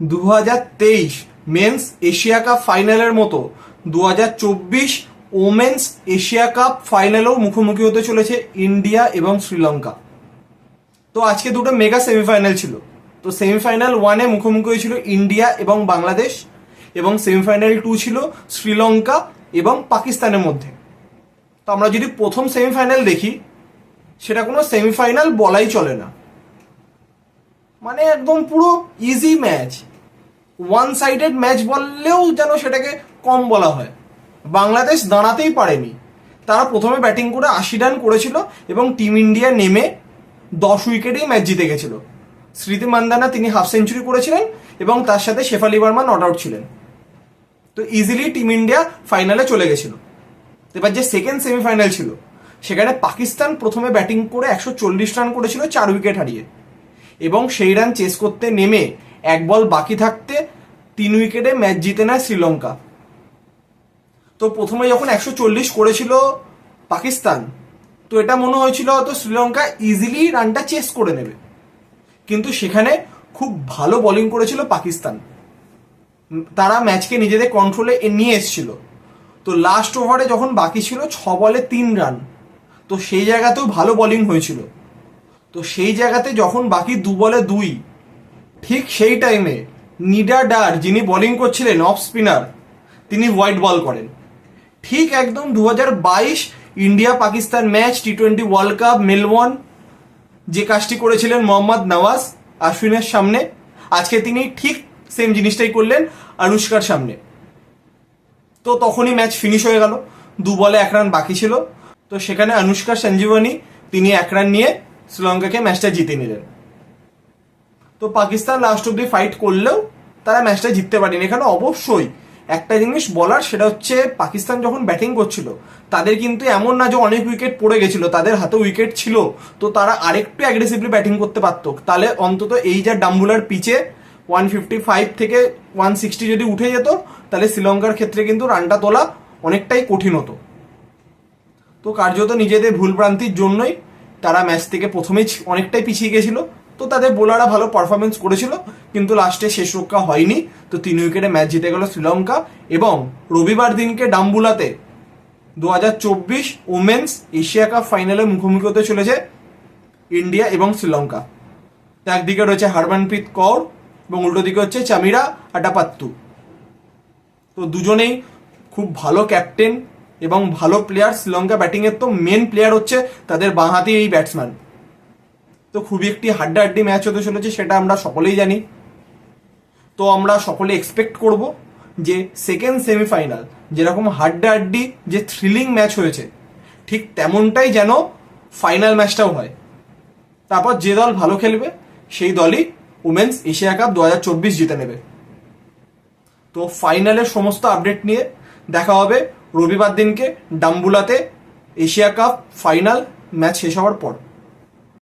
2023 men's Asia cup ফাইনালের মতো 2024 women's Asia cup ফাইনালেও মুখোমুখি হতে চলেছে ইন্ডিয়া এবং শ্রীলঙ্কা। তো আজকে দুটো মেগা সেমিফাইনাল ছিল। তো সেমিফাইনাল 1-এ মুখোমুখি হয়েছিল ইন্ডিয়া এবং বাংলাদেশ, এবং সেমিফাইনাল 2 ছিল শ্রীলঙ্কা এবং পাকিস্তানের মধ্যে। তো আমরা যদি প্রথম সেমিফাইনাল দেখি, সেটা কোনো সেমিফাইনাল বলাই চলে না, মানে একদম পুরো easy match, one sided match বললেও যেন সেটাকে কম বলা হয়। বাংলাদেশ দাঁড়াতেই পারেনি, তারা প্রথমে ব্যাটিং করে 80 রান করেছিল এবং টিম ইন্ডিয়া নেমে 10 উইকেটেই ম্যাচ জিতে গেছিল। স্মৃতি মান্দানা তিনি হাফ সেঞ্চুরি করেছিলেন এবং তার সাথে শেফালি বর্মা নট আউট ছিলেন। তো ইজিলি টিম ইন্ডিয়া ফাইনালে চলে গেছিল। এবার যে সেকেন্ড সেমিফাইনাল ছিল, সেখানে পাকিস্তান প্রথমে ব্যাটিং করে 140 রান করেছিল 4 উইকেট হারিয়ে, এবং সেই রান চেস করতে নেমে এক বল বাকি থাকতে 3 উইকেটে ম্যাচ জিতে নেয় শ্রীলঙ্কা। তো প্রথমে যখন 140 করেছিল পাকিস্তান, তো এটা মনে হয়েছিল হয়তো শ্রীলঙ্কা ইজিলি রানটা চেস করে নেবে, কিন্তু সেখানে খুব ভালো বোলিং করেছিল পাকিস্তান। তারা ম্যাচকে নিজেদের কন্ট্রোলে নিয়ে এসেছিল। তো লাস্ট ওভারে যখন বাকি ছিল 6 বলে 3 রান, তো সেই জায়গাতেও ভালো বোলিং হয়েছিল। তো সেই জায়গাতে যখন বাকি 2 বলে 2, ঠিক সেই টাইমে নিডা ডার যিনি বোলিং করছিলেন অফ স্পিনার, তিনি হোয়াইট বল করেন। ঠিক একদম 2022 India Pakistan match T20 world cup Melbourne যে কাজটি করেছিলেন মোহাম্মদ নওয়াজ আশ্বিনের সামনে, আজকে তিনি ঠিক সেম জিনিসটাই করলেন আনুশকার সামনে। তো তখনই ম্যাচ ফিনিশ হয়ে গেল, 2 বলে 1 রান বাকি ছিল। তো সেখানে আনুশকা সঞ্জীবনী তিনি 1 রান নিয়ে শ্রীলঙ্কাকে ম্যাচটা জিতে নিলেন। তো পাকিস্তান লাস্ট অব্দি ফাইট করলেও তারা ম্যাচটা জিততে পারেনি। এখানে অবশ্যই একটা জিনিস বলার, সেটা হচ্ছে পাকিস্তান যখন ব্যাটিং করছিল, তাদের কিন্তু এমন না যে অনেক উইকেট পড়ে গেছিল, তাদের হাতে উইকেট ছিল। তো তারা আরেকটু অ্যাগ্রেসিভলি ব্যাটিং করতে পারত, তাহলে অন্তত এই যে ডাম্বুলার পিচে 155 থেকে 160 যদি উঠে যেত, তাহলে শ্রীলঙ্কার ক্ষেত্রে কিন্তু রানটা তোলা অনেকটাই কঠিন হতো। তো কার্যত নিজেদের ভুলভ্রান্তির জন্যই তারা ম্যাচ থেকে প্রথমেই অনেকটাই পিছিয়ে গেছিল। তো তাদের বোলাররা ভালো পারফরমেন্স করেছিল, কিন্তু লাস্টে শেষ রক্ষা হয়নি। তো 3 উইকেটে ম্যাচ জিতে গেল শ্রীলঙ্কা, এবং রবিবার দিনকে ডাম্বুলাতে 2024 ওমেন্স এশিয়া কাপ ফাইনালে মুখোমুখি হতে চলেছে ইন্ডিয়া এবং শ্রীলঙ্কা। একদিকে রয়েছে হরমনপ্রীত কৌর এবং উল্টো দিকে হচ্ছে চামিরা আটাপাত্তু। তো দুজনেই খুব ভালো ক্যাপ্টেন এবং ভালো প্লেয়ার। শ্রীলঙ্কা ব্যাটিংয়ের তো মেন প্লেয়ার হচ্ছে তাদের বাঁহাতি এই ব্যাটসম্যান। তো খুবই একটি হাড্ডাহাড্ডি ম্যাচ হতে চলেছে, সেটা আমরা সকলেই জানি। তো আমরা সকলে এক্সপেক্ট করব যে সেকেন্ড সেমিফাইনাল যেরকম হাড্ডাহাড্ডি যে থ্রিলিং ম্যাচ হয়েছে, ঠিক তেমনটাই যেন ফাইনাল ম্যাচটাও হয়। তারপর যে দল ভালো খেলবে সেই দলই উমেন্স এশিয়া কাপ 2024 জিতে নেবে। তো ফাইনালের সমস্ত আপডেট নিয়ে দেখা হবে রবিবার দিনকে ডাম্বুলাতে এশিয়া কাপ ফাইনাল ম্যাচ শেষ হওয়ার পর।